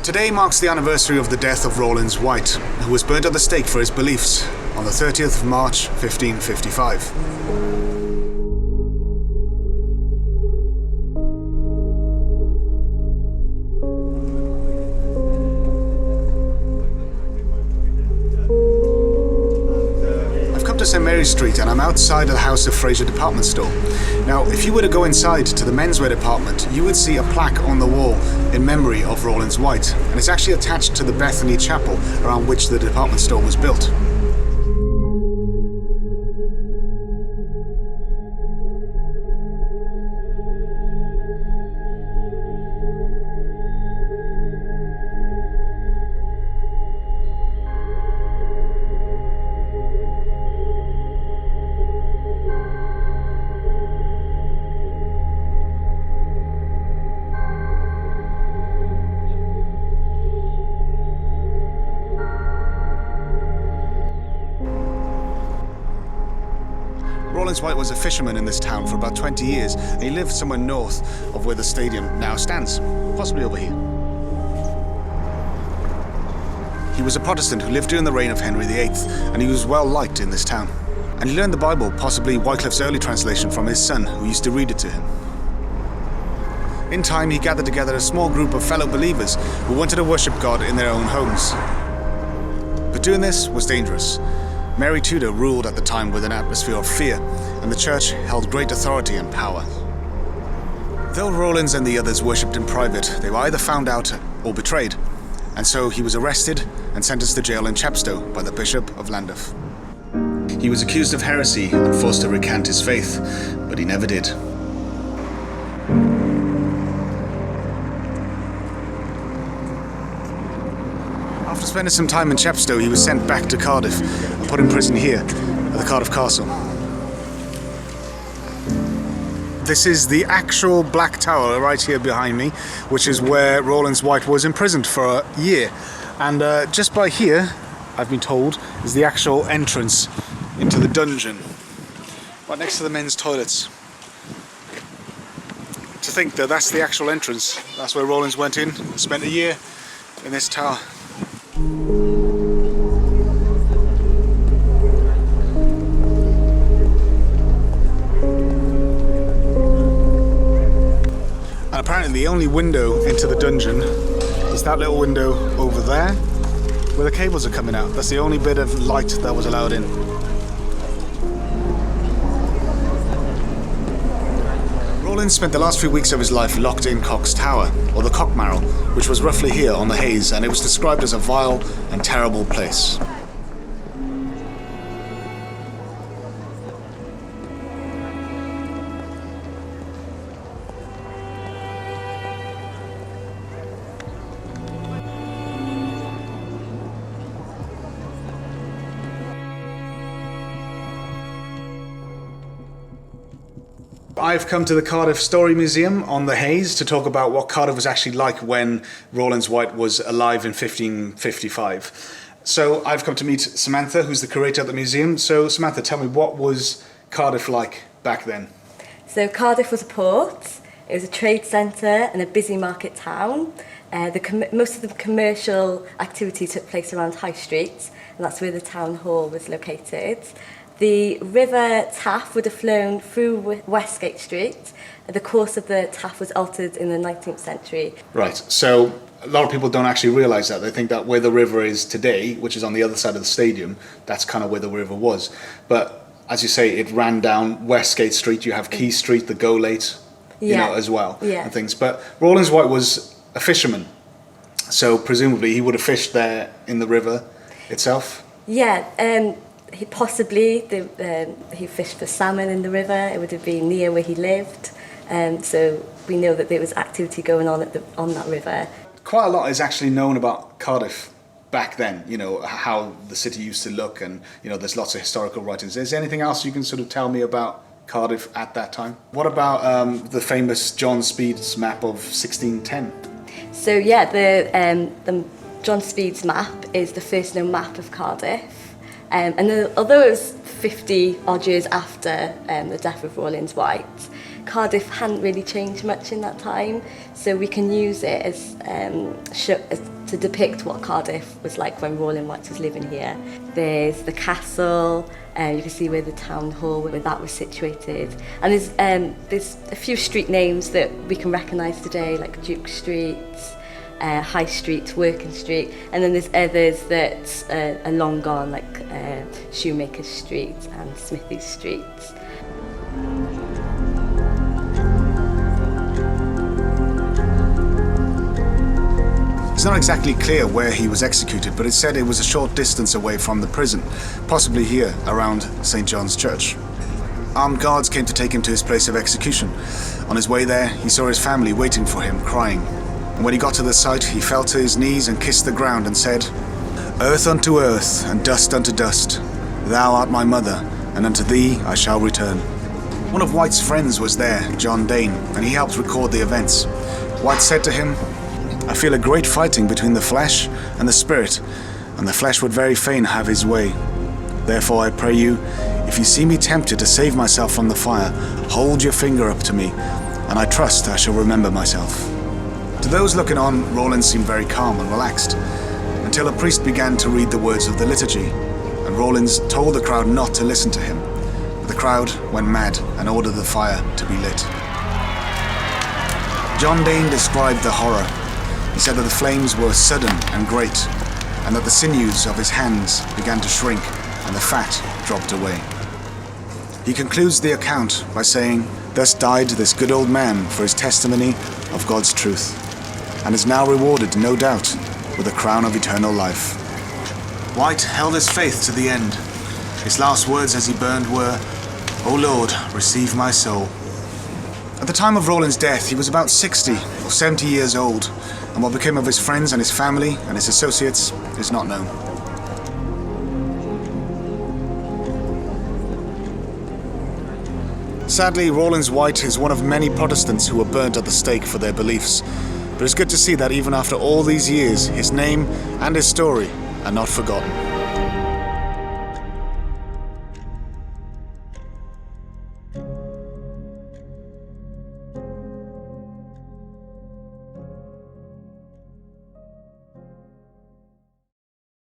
Today marks the anniversary of the death of Rawlins White, who was burnt at the stake for his beliefs on the 30th of March 1555. To St Mary's Street, and I'm outside of the House of Fraser department store. Now, if you were to go inside to the menswear department, you would see a plaque on the wall in memory of Rawlins White, and it's actually attached to the Bethany Chapel around which the department store was built. Rawlins White was a fisherman in this town for about 20 years, and he lived somewhere north of where the stadium now stands, possibly over here. He was a Protestant who lived during the reign of Henry VIII, and he was well liked in this town. And he learned the Bible, possibly Wycliffe's early translation, from his son, who used to read it to him. In time, he gathered together a small group of fellow believers who wanted to worship God in their own homes. But doing this was dangerous. Mary Tudor ruled at the time with an atmosphere of fear, and the church held great authority and power. Though Roland and the others worshipped in private, they were either found out or betrayed, and so he was arrested and sentenced to jail in Chepstow by the Bishop of Llandaff. He was accused of heresy and forced to recant his faith, but he never did. After spending some time in Chepstow, he was sent back to Cardiff and put in prison here at the Cardiff Castle. This is the actual Black Tower right here behind me, which is where Rawlins White was imprisoned for a year. And just by here, I've been told, is the actual entrance into the dungeon, right next to the men's toilets. To think that that's the actual entrance, that's where Rawlins went in, spent a year in this tower. And apparently the only window into the dungeon is that little window over there where the cables are coming out. That's the only bit of light that was allowed in. Roland spent the last few weeks of his life locked in Cock's Tower, or the Cockmarrow, which was roughly here on the Hayes, and it was described as a vile and terrible place. I've come to the Cardiff Story Museum on the Hayes to talk about what Cardiff was actually like when Rawlins White was alive in 1555. So I've come to meet Samantha, who's the curator at the museum. So Samantha, tell me, what was Cardiff like back then? So Cardiff was a port, it was a trade centre and a busy market town. Most of the commercial activity took place around High Street, and that's where the town hall was located. The River Taff would have flown through Westgate Street. The course of the Taff was altered in the 19th century. Right, so a lot of people don't actually realise that. They think that where the river is today, which is on the other side of the stadium, that's kind of where the river was. But as you say, it ran down Westgate Street. You have Key Street, the Go Late, as well, and things. But Rawlins White was a fisherman, so presumably he would have fished there in the river itself? Yeah, he fished for salmon in the river. It would have been near where he lived, so we know that there was activity going on on that river. Quite a lot is actually known about Cardiff back then, how the city used to look, and there's lots of historical writings. Is there anything else you can sort of tell me about Cardiff at that time? What about the famous John Speed's map of 1610? So yeah, the John Speed's map is the first known map of Cardiff. Although it was 50 odd years after the death of Rawlins White, Cardiff hadn't really changed much in that time, so we can use it as to depict what Cardiff was like when Rawlins White was living here. There's the castle, you can see where the town hall, where that was situated. And there's a few street names that we can recognise today, like Duke Street, High Street, Working Street, and then there's others that are long gone, like Shoemaker Street and Smithy Street. It's not exactly clear where he was executed, but it's said it was a short distance away from the prison, possibly here, around St. John's Church. Armed guards came to take him to his place of execution. On his way there, he saw his family waiting for him, crying. And when he got to the site, he fell to his knees and kissed the ground and said, "Earth unto earth, and dust unto dust. Thou art my mother, and unto thee I shall return." One of White's friends was there, John Dane, and he helped record the events. White said to him, "I feel a great fighting between the flesh and the spirit, and the flesh would very fain have his way. Therefore I pray you, if you see me tempted to save myself from the fire, hold your finger up to me, and I trust I shall remember myself." To those looking on, Roland seemed very calm and relaxed, until a priest began to read the words of the liturgy, and Roland told the crowd not to listen to him. But the crowd went mad and ordered the fire to be lit. John Dane described the horror. He said that the flames were sudden and great, and that the sinews of his hands began to shrink and the fat dropped away. He concludes the account by saying, "Thus died this good old man for his testimony of God's truth, and is now rewarded, no doubt, with a crown of eternal life." White held his faith to the end. His last words as he burned were, "O Lord, receive my soul." At the time of Roland's death, he was about 60 or 70 years old, and what became of his friends and his family and his associates is not known. Sadly, Rawlins White is one of many Protestants who were burnt at the stake for their beliefs, but it's good to see that even after all these years, his name and his story are not forgotten.